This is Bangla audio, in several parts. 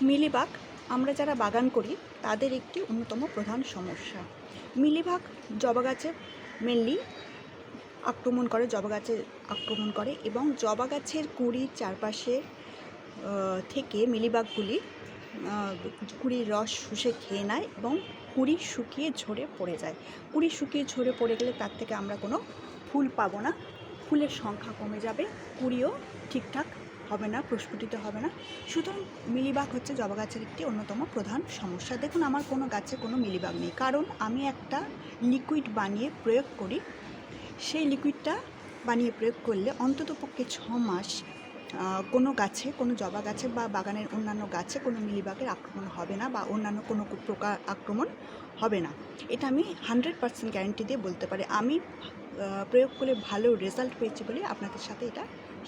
মিলিবাগ আমরা যারা বাগান করি তাদের একটি অন্যতম প্রধান সমস্যা। মিলিবাগ জবা গাছে মেনলি আক্রমণ করে এবং জবা গাছের কুঁড়ির চারপাশে থেকে মিলিবাগগুলি কুঁড়ির রস শুষে খেয়ে নেয় এবং কুঁড়ি শুকিয়ে ঝরে পড়ে যায়। কুঁড়ি শুকিয়ে ঝরে পড়ে গেলে তার থেকে আমরা কোনো ফুল পাবো না, ফুলের সংখ্যা কমে যাবে, কুঁড়িও ঠিকঠাক হবে না, প্রস্ফুটিত হবে না। সুতরাং মিলিবাগ হচ্ছে জবা গাছের একটি অন্যতম প্রধান সমস্যা। দেখুন, আমার কোনো গাছে কোনো মিলিবাগ নেই, কারণ আমি একটা লিকুইড বানিয়ে প্রয়োগ করি। সেই লিকুইডটা বানিয়ে প্রয়োগ করলে অন্ততপক্ষে 6 মাস কোনো গাছে, কোনো জবা গাছে বা বাগানের অন্যান্য গাছে কোনো মিলিবাগের আক্রমণ হবে না বা অন্যান্য কোনো প্রকার আক্রমণ হবে না। এটা আমি 100% গ্যারেন্টি দিয়ে বলতে পারি। আমি প্রয়োগ করে ভালো রেজাল্ট পেয়েছি বলে আপনাদের সাথে এটা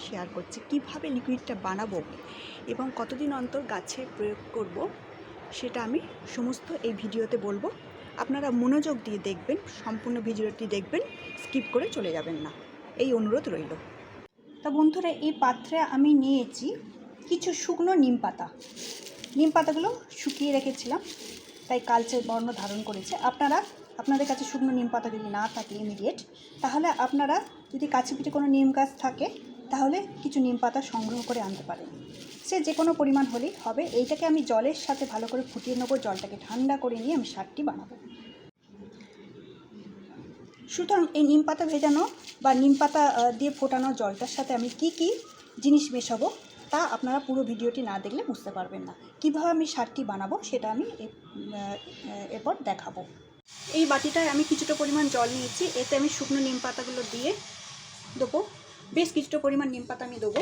শেয়ার করছি। কিভাবে লিকুইডটা বানাবো এবং কতদিন অন্তর গাছে প্রয়োগ করব সেটা আমি সমস্ত এই ভিডিওতে বলবো। আপনারা মনোযোগ দিয়ে দেখবেন, সম্পূর্ণ ভিডিওটি দেখবেন, স্কিপ করে চলে যাবেন না, এই অনুরোধ রইল। তা বন্ধুরা, এই পাত্রে আমি নিয়েছি কিছু শুকনো নিম পাতাগুলো শুকিয়ে রেখেছিলাম, তাই কালচে বর্ণ ধারণ করেছে। আপনাদের কাছে শুকনো নিম পাতা যদি না থাকে ইমিডিয়েট, তাহলে আপনারা যদি কাছে পিঠে কোনো নিম গাছ থাকে তাহলে কিছু নিম পাতা সংগ্রহ করে আনতে পারেন। সে যে কোনো পরিমাণ হলেই হবে। এইটাকে আমি জলের সাথে ভালো করে ফুটিয়ে নেবো, জলটাকে ঠান্ডা করে নিয়ে আমি সারটি বানাবো। সুতরাং এই নিম পাতা ভেজানো বা নিম পাতা দিয়ে ফোটানো জলটার সাথে আমি কি কি জিনিস মেশাবো তা আপনারা পুরো ভিডিওটি না দেখলে বুঝতে পারবেন না। কীভাবে আমি সারটি বানাবো সেটা আমি এরপর দেখাবো। এই বাটিটায় আমি কিছুটা পরিমাণ জল নিয়েছি, এতে আমি শুকনো নিম পাতাগুলো দিয়ে দেবো। বেশ কিছুটা পরিমাণ নিম পাতা আমি দেবো,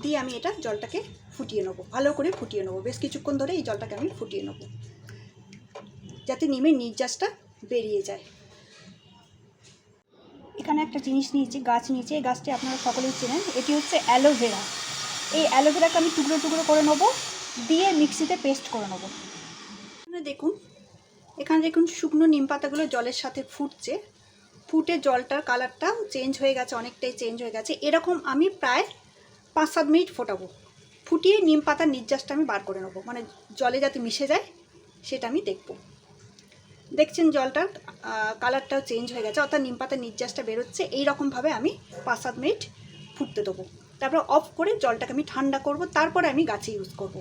দিয়ে আমি এটা জলটাকে ফুটিয়ে নেবো, ভালো করে ফুটিয়ে নেবো। বেশ কিছুক্ষণ ধরে এই জলটাকে আমি ফুটিয়ে নেবো যাতে নিমের নির্যাসটা বেরিয়ে যায়। এখানে একটা গাছ নিয়েছি, এই গাছটি আপনারা সকলেই চেনেন। এটি হচ্ছে অ্যালোভেরা। এই অ্যালোভেরাকে আমি টুকরো টুকরো করে নেবো, দিয়ে মিক্সিতে পেস্ট করে নেবো। এখানে দেখুন শুকনো নিম পাতাগুলো জলের সাথে ফুটে জলটার কালারটাও চেঞ্জ হয়ে গেছে, অনেকটাই চেঞ্জ হয়ে গেছে। এরকম আমি প্রায় 5-7 মিনিট ফোটাবো। ফুটিয়ে নিম পাতার নির্যাসটা আমি বার করে নেবো, মানে জলে যাতে মিশে যায় সেটা আমি দেখব। দেখছেন জলটার কালারটাও চেঞ্জ হয়ে গেছে, অর্থাৎ নিম পাতার নির্যাসটা বেরোচ্ছে। এইরকমভাবে আমি 5-7 মিনিট ফুটতে দেবো। তারপর অফ করে জলটাকে আমি ঠান্ডা করব, তারপরে আমি গাছে ইউজ করব।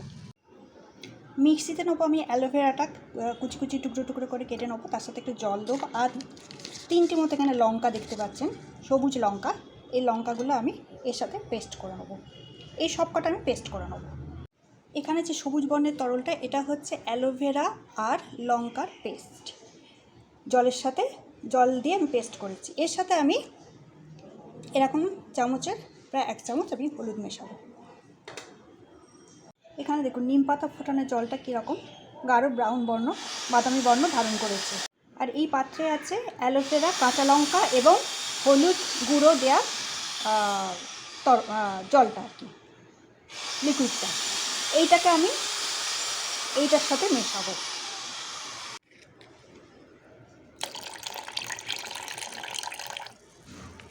মিক্সিতে নেবো আমি অ্যালোভেরাটা কুচি কুচি টুকরো টুকরো করে কেটে নেবো, তার সাথে একটু জল দেবো। আর 3টি মতো এখানে লঙ্কা দেখতে পাচ্ছেন, সবুজ লঙ্কা। এই লঙ্কাগুলো আমি এর সাথে পেস্ট করে নেবো। এই সব কটা আমি পেস্ট করে নেবো। এখানে যে সবুজ বর্ণের তরলটা, এটা হচ্ছে অ্যালোভেরা আর লঙ্কার পেস্ট। জল দিয়ে আমি পেস্ট করেছি। এর সাথে আমি এরকম চামচের প্রায় 1 চামচ আমি হলুদ মেশাবো। এখানে দেখুন নিম পাতা ফোটানোর জলটা কীরকম গাঢ় ব্রাউন বর্ণ, বাদামি বর্ণ ধারণ করেছে। আর এই পাত্রে আছে অ্যালোভেরা, কাঁচা লঙ্কা এবং হলুদ গুঁড়ো দেওয়া জলটা আর কি, লিকুইডটা। এইটাকে আমি এইটার সাথে মেশাবো।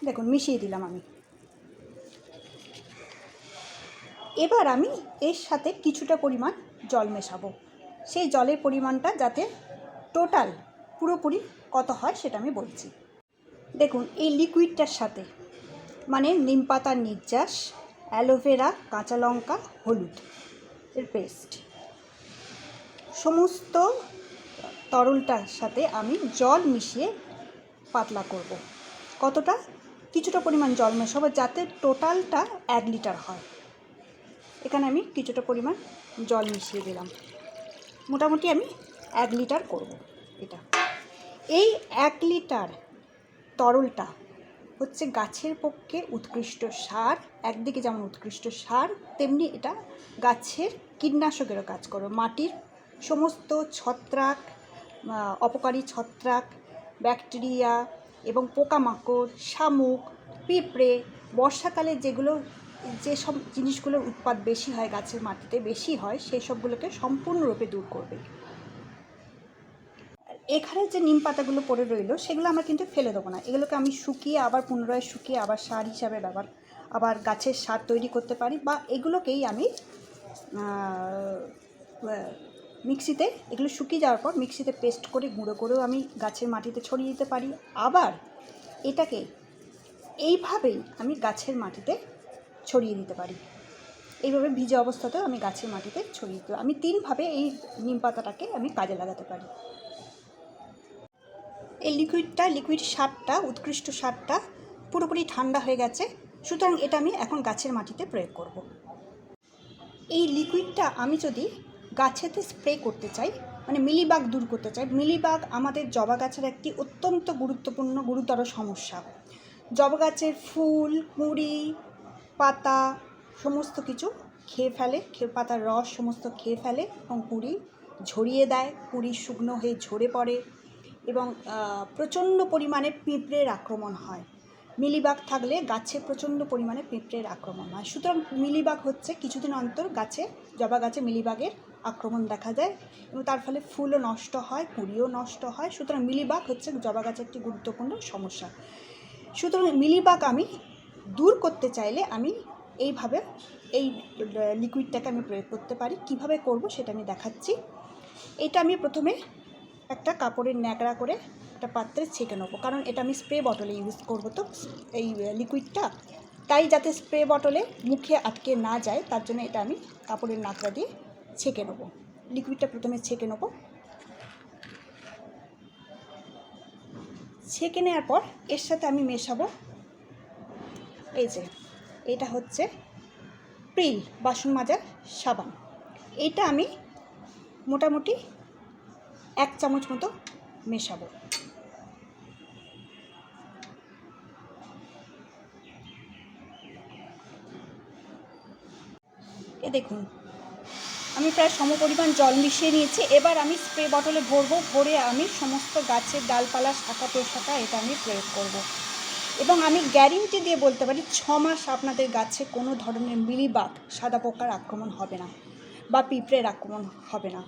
দেখুন মিশিয়ে দিলাম আমি। এবার আমি এর সাথে কিছুটা পরিমাণ জল মেশাবো। সেই জলের পরিমাণটা যাতে টোটাল পুরোপুরি কত হয় সেটা আমি বলছি। দেখুন এই লিকুইডটার সাথে, মানে নিম পাতার নির্যাস, অ্যালোভেরা, কাঁচা লঙ্কা, হলুদ এর পেস্ট, সমস্ত তরলটার সাথে আমি জল মিশিয়ে পাতলা করব। কতটা? কিছুটা পরিমাণ জল মেশাবো যাতে টোটালটা 1 লিটার হয়। এখানে আমি কিছুটা পরিমাণ জল মিশিয়ে দিলাম। মোটামুটি আমি 1 লিটার করব এটা। এই 1 লিটার তরলটা হচ্ছে গাছের পক্ষে উৎকৃষ্ট সার। একদিকে যেমন উৎকৃষ্ট সার, তেমনি এটা গাছের কীটনাশকেরও কাজ করে। মাটির সমস্ত ছত্রাক, অপকারী ছত্রাক, ব্যাকটেরিয়া এবং পোকামাকড়, শামুক, পিঁপড়ে, বর্ষাকালে যেসব জিনিসগুলোর উৎপাত বেশি হয়, গাছের মাটিতে বেশি হয়, সেই সবগুলোকে সম্পূর্ণরূপে দূর করবে। এখানে যে নিম পাতাগুলো পড়ে রইল সেগুলো আমরা কিন্তু ফেলে দেবো না। এগুলোকে আমি পুনরায় শুকিয়ে আবার সার হিসাবে আবার গাছের সার তৈরি করতে পারি, বা এগুলোকেই আমি মিক্সিতে, এগুলো শুকিয়ে যাওয়ার পর মিক্সিতে পেস্ট করে গুঁড়ো করেও আমি গাছের মাটিতে ছড়িয়ে দিতে পারি। আবার এটাকে এইভাবেই আমি গাছের মাটিতে ছড়িয়ে দিতে পারি। এইভাবে ভিজে অবস্থাতেও আমি গাছের মাটিতে ছড়িয়ে দিতে পারি। আমি 3ভাবে এই নিম পাতাটাকে আমি কাজে লাগাতে পারি। এই লিকুইড সারটা, উৎকৃষ্ট সারটা পুরোপুরি ঠান্ডা হয়ে গেছে, সুতরাং এটা আমি এখন গাছের মাটিতে প্রয়োগ করব। এই লিকুইডটা আমি যদি গাছেতে স্প্রে করতে চাই, মানে মিলিবাগ দূর করতে চাই। মিলিবাগ আমাদের জবা গাছের একটি অত্যন্ত গুরুতর সমস্যা। জবা গাছের ফুল, কুঁড়ি, পাতা সমস্ত কিছু খেয়ে ফেলে, পাতার রস সমস্ত খেয়ে ফেলে এবং কুঁড়ি ঝরিয়ে দেয়, কুঁড়ি শুকনো হয়ে ঝরে পড়ে এবং প্রচণ্ড পরিমাণে পিঁপড়ের আক্রমণ হয়। মিলিবাগ থাকলে গাছে প্রচণ্ড পরিমাণে পিঁপড়ের আক্রমণ হয়। সুতরাং মিলিবাগ হচ্ছে কিছুদিন অন্তর জবা গাছে মিলিবাগের আক্রমণ দেখা যায় এবং তার ফলে ফুলও নষ্ট হয়, কুঁড়িও নষ্ট হয়। সুতরাং মিলিবাগ হচ্ছে জবা গাছের একটি গুরুত্বপূর্ণ সমস্যা। সুতরাং মিলিবাগ আমি দূর করতে চাইলে আমি এইভাবে এই লিকুইডটাকে আমি প্রয়োগ করতে পারি। কিভাবে করব সেটা আমি দেখাচ্ছি। এটা আমি প্রথমে একটা কাপড়ের ন্যাকড়া করে একটা পাত্রে ছেঁকে নেবো, কারণ এটা আমি স্প্রে বটলে ইউজ করবো, তো এই লিকুইডটা, তাই যাতে স্প্রে বটলে মুখে আটকে না যায় তার জন্য এটা আমি কাপড়ের ন্যাকড়া দিয়ে ছেঁকে নেবো। লিকুইডটা প্রথমে ছেঁকে নেবো। ছেঁকে নেওয়ার পর এর সাথে আমি মেশাবো, এই যে এটা হচ্ছে প্রিল বাসন মাজার সাবান। এটা আমি মোটামুটি 1 চামচ মতো মেশাবো। এ দেখুন আমি প্রায় সমপরিমাণ জল মিশিয়ে নিয়েছি। এবার আমি স্প্রে বটলে ভরবো, ভরে আমি সমস্ত গাছের ডালপালা, শাখা প্রশাখা এটা আমি প্রয়োগ করব। এবং আমি গ্যারেন্টি দিয়ে বলতে পারি 6 মাস আপনাদের গাছে কোনো ধরনের মিলিবাগ, সাদা পোকার আক্রমণ হবে না বা পিঁপড়ের আক্রমণ হবে না।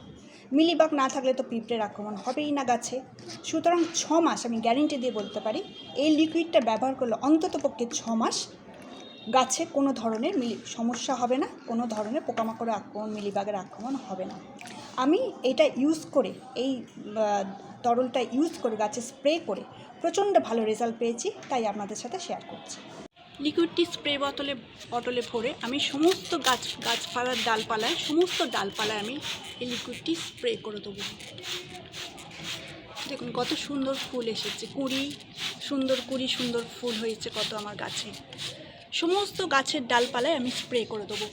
মিলিবাগ না থাকলে তো পিঁপড়ের আক্রমণ হবেই না গাছে। সুতরাং 6 মাস আমি গ্যারেন্টি দিয়ে বলতে পারি এই লিকুইডটা ব্যবহার করলে অন্ততপক্ষে 6 মাস গাছে কোনো ধরনের সমস্যা হবে না, কোনো ধরনের পোকামাকড়ের আক্রমণ, মিলিবাগের আক্রমণ হবে না। আমি এটা ইউজ করে, এই তরলটা ইউজ করে গাছে স্প্রে করে প্রচণ্ড ভালো রেজাল্ট পেয়েছি, তাই আপনাদের সাথে শেয়ার করছি। লিকুইডটি স্প্রে বটলে ভরে আমি সমস্ত গাছপালার সমস্ত ডালপালায় আমি এই লিকুইডটি স্প্রে করে দেবো। দেখুন কত সুন্দর ফুল এসেছে, সুন্দর ফুল হয়েছে কত আমার গাছে। সমস্ত গাছের ডালপালায় আমি স্প্রে করে দেবো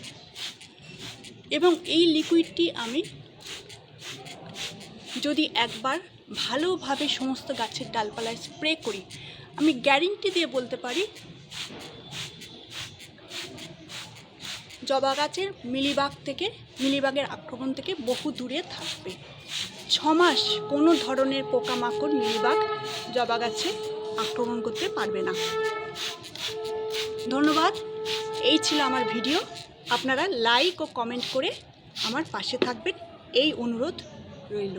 এবং এই লিকুইডটি আমি যদি একবার ভালোভাবে সমস্ত গাছের ডালপালায় স্প্রে করি, আমি গ্যারেন্টি দিয়ে বলতে পারি জবা গাছের মিলিবাগের আক্রমণ থেকে বহু দূরে থাকবে। 6 মাস কোনো ধরনের পোকামাকড়, মিলিবাগ জবা গাছে আক্রমণ করতে পারবে না। ধন্যবাদ। এই ছিল আমার ভিডিও। আপনারা লাইক ও কমেন্ট করে আমার পাশে থাকবেন, এই অনুরোধ রইল।